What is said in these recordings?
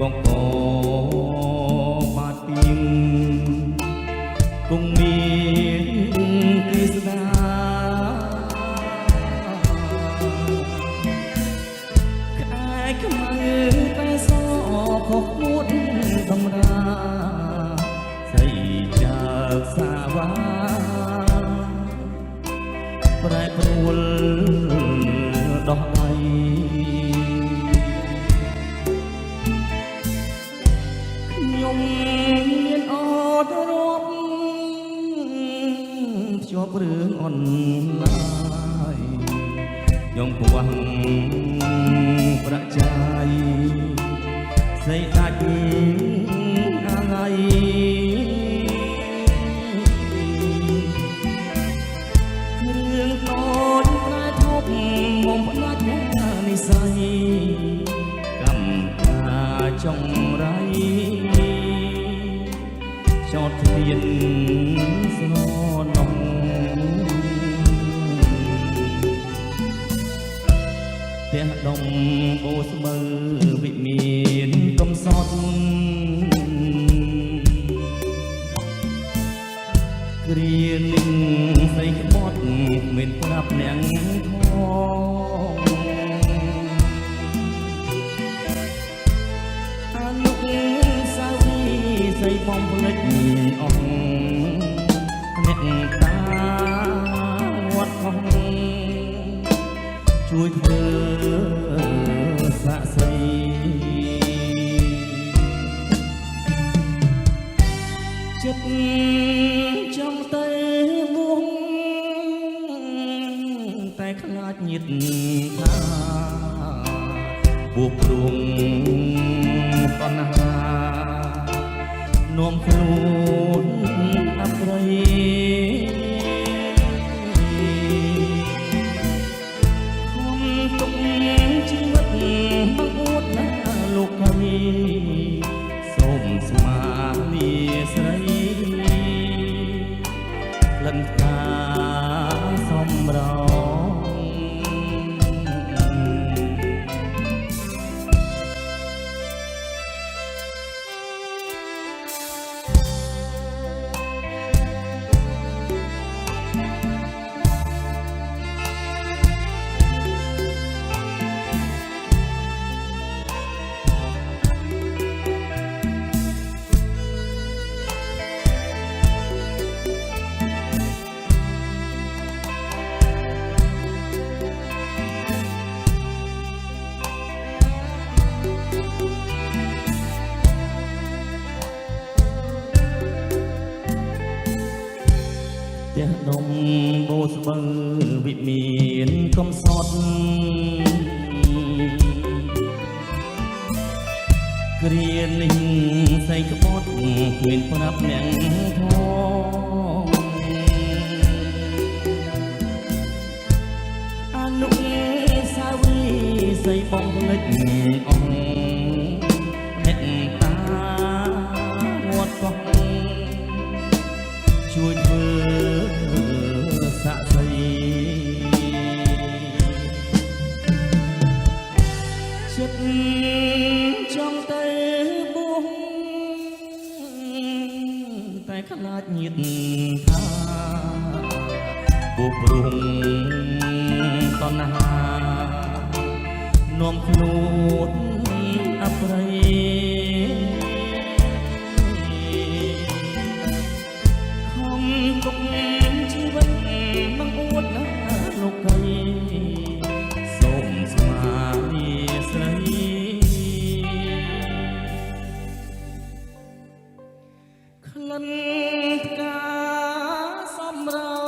បងកបាត់ពីងគង់មានគេស្ដាក្អែកខ្មៅតែសខុសពួតតម្រាស្រីចើកសាវ៉ាប្រែប្រួលដោះដៃខ្ញុំមានអត់រាប់ភ្ជាប់រឿងអនឡាញខ្ញុំពវងប្រចាយស្រីដាច់អាឡ័យរឿងតូចប្រែធប់មុំផ្ដាច់និស័យកម្មការចងរៃចោតធៀនស្រនំផ្ទះដុំបូស្មើវិមានកំសត់គ្រានឹងស្អីក្បត់មិនប្រាប់អ្នកផងអនុសាវរីយ៍ស្អីបំភ្លេចអស់អ្នកតាវត្តផងជួយធ្វើសាក់សីចិត្តចង់ទៅមុំតែខ្លាចញាតថាពួកព្រមតណ្ហានាំខ្លួនអប្រិយខំទុកជីវិតមកអួតណាលោកកាមីសូមស្មាលាស្រីលិនកាសំរងផ្ទះដុំបូស្បើវិមានកំសត់គ្រានេះស្អីក្បត់មានប្រាប់អ្នកផងអនុសាវរីយ៍ស្អីបំភ្លេចអស់អ្នកតាវត្តផងជួយធ្វើសាក់សីចិត្តចង់ទៅបួសតែខ្លាចញាតថាពួកព្រមតណ្ហានាំខ្លួនអប្រិយទុកជីវិតមកអួតណាលោកកៃសូមស្មាលាស្រីក្លិនផ្កាសំរង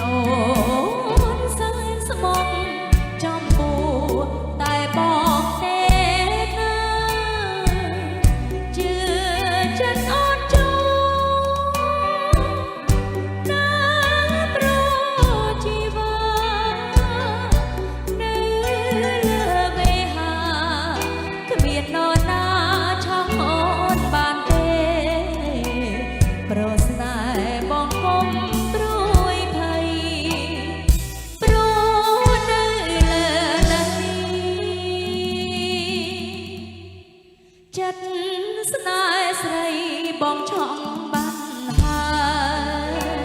អូនសែនស្មងចំពោះតែបងទេណាជឿចិត្តអូនចូលណាប្រជីវានៅលើវេហាគ្មាននរណាឆោមអូនបានទេប្រស្នេហ៍បងគុំព្រួយភ័យព្រោះនៅលើដីចិត្តស្នេហ៍ស្រីបងឆក់បានហើយ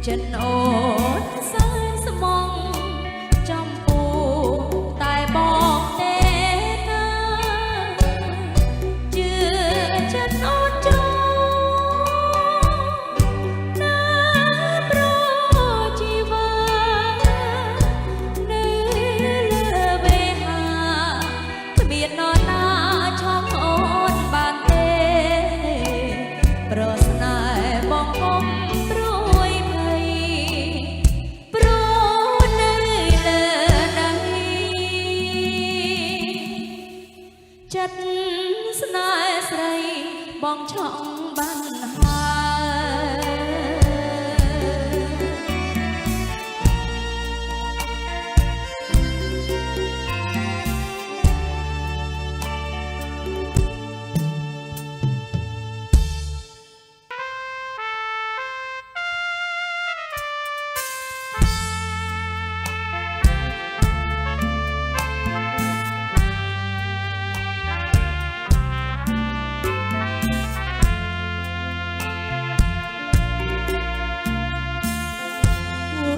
ចិត្តអូនសែនស្មងចំពោះតែបងទេណាជឿចិត្តអូនចូលណាប្រជីវានៅលើវេហាគ្មាននរណាឆោមអូនបានទេប្រស្នេហ៍បងគុំព្រួយព្រោះនៅលើដីចិត្តស្នេហ៍ស្រីបងឆក់បានហើយ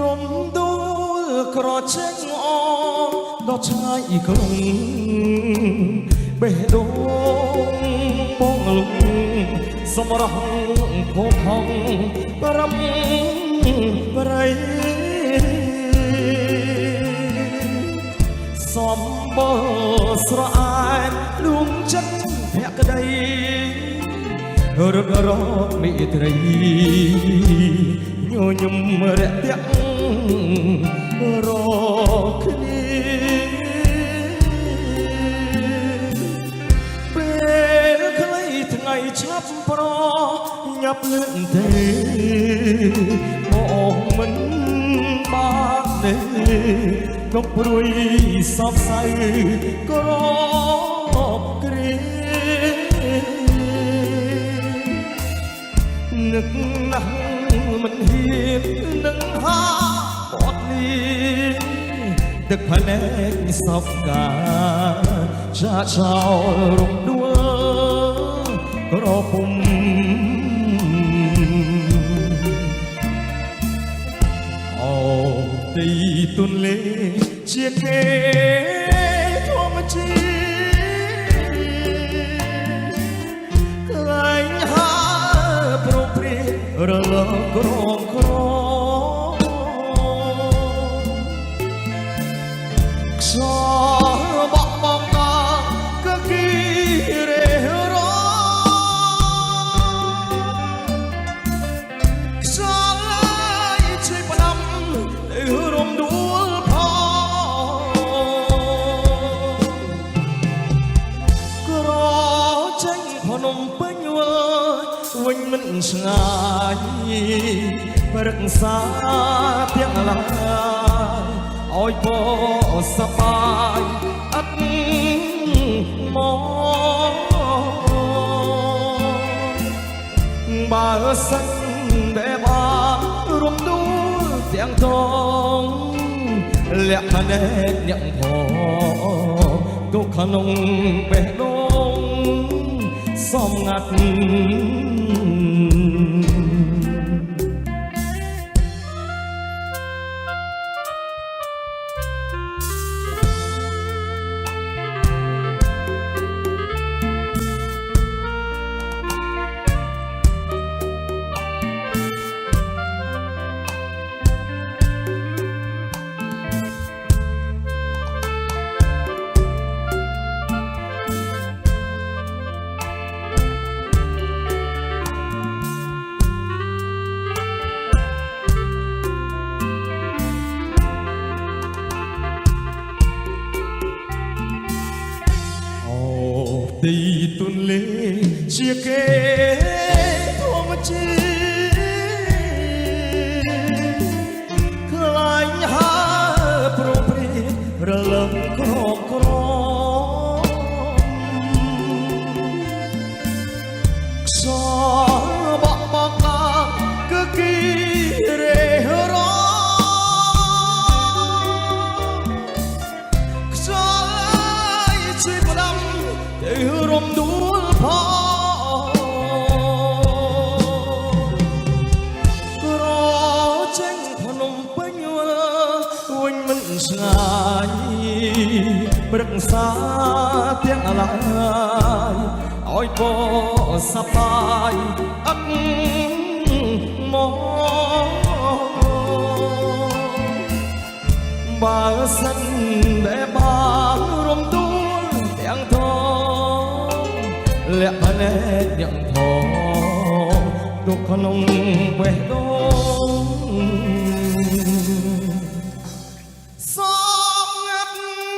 រំដួលក្រចេញអដល់ឆ្ងាយក្រុងបេះដូងបងលុងសម្រស់ផោផង់ប្រំប្រៃសំបស្រអាតលួងចិត្តភក្តីរត់រត់មេត្រីញញឹមរាក់ទាក់រកគ្នាពេលខ្លីថ្ងៃឆាប់ប្រញាប់លឿនទេមកមិនបានទេក្នុងព្រួយសោកសៅក្រគ្រានឹកណាស់មិនហ៊ាននឹងហាបត់លីទឹកភ្នែកសោកកាចាចោលរំដួលរពុំអូទីទុនលេជាគេធម្មជាតិខ្លាញ់ហាប្រព្រារលកក្រងក្រខ្សោបបកក៏គីរេ มពេញវល់វិញមិនឆ្ងាយរក្សាទាំងឡាយឲ្យពសប្បាយអត់មកបើសិនដែលបានរំដួលទាំងតងលក្ខណែកអ្នកផងទុកក្នុងបេះដូងសំងាត់ទីទុនលេជាគេធម្មជាតិខ្លាញ់ហើប្រព្រឹត្តរលឹមក្រក្រខ្សបបកាគឺគីរេរខ្សជាផ្ដាំទៅរំដួលផងក្រចេញភ្នំពេញវិញមិនឆ្ងាយព្រឹក្សាទាំងឡាយឲ្យពសប្បាយអត់មកបើសិនដែលបានរំដួលទាំងធំលក្ខណែកអ្នកផងទុកក្នុងបេះដូងសំងាត់ អ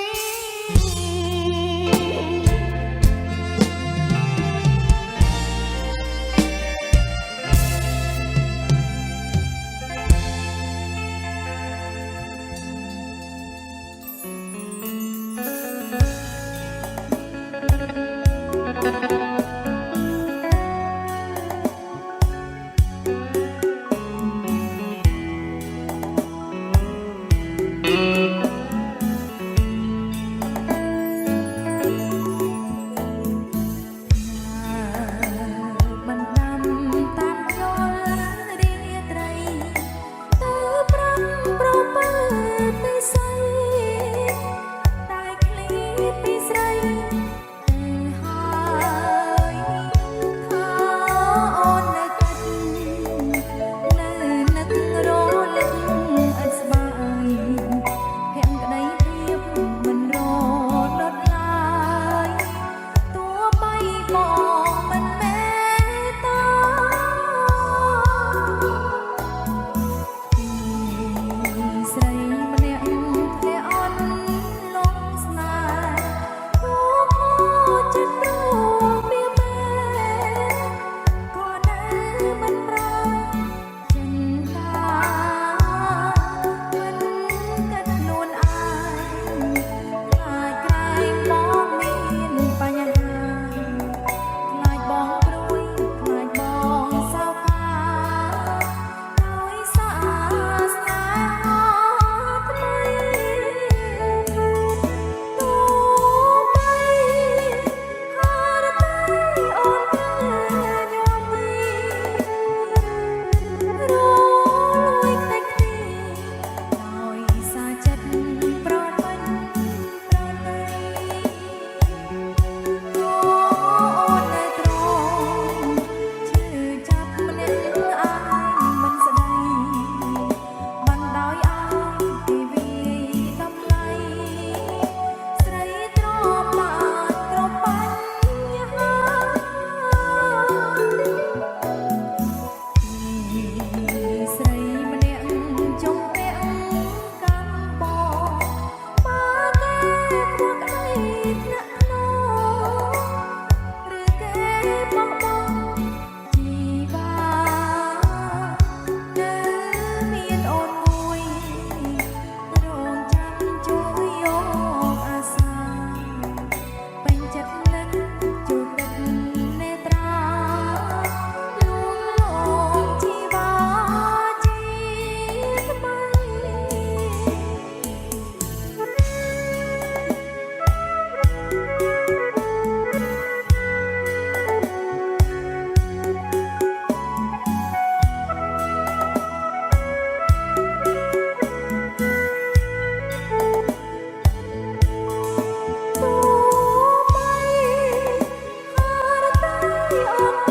อ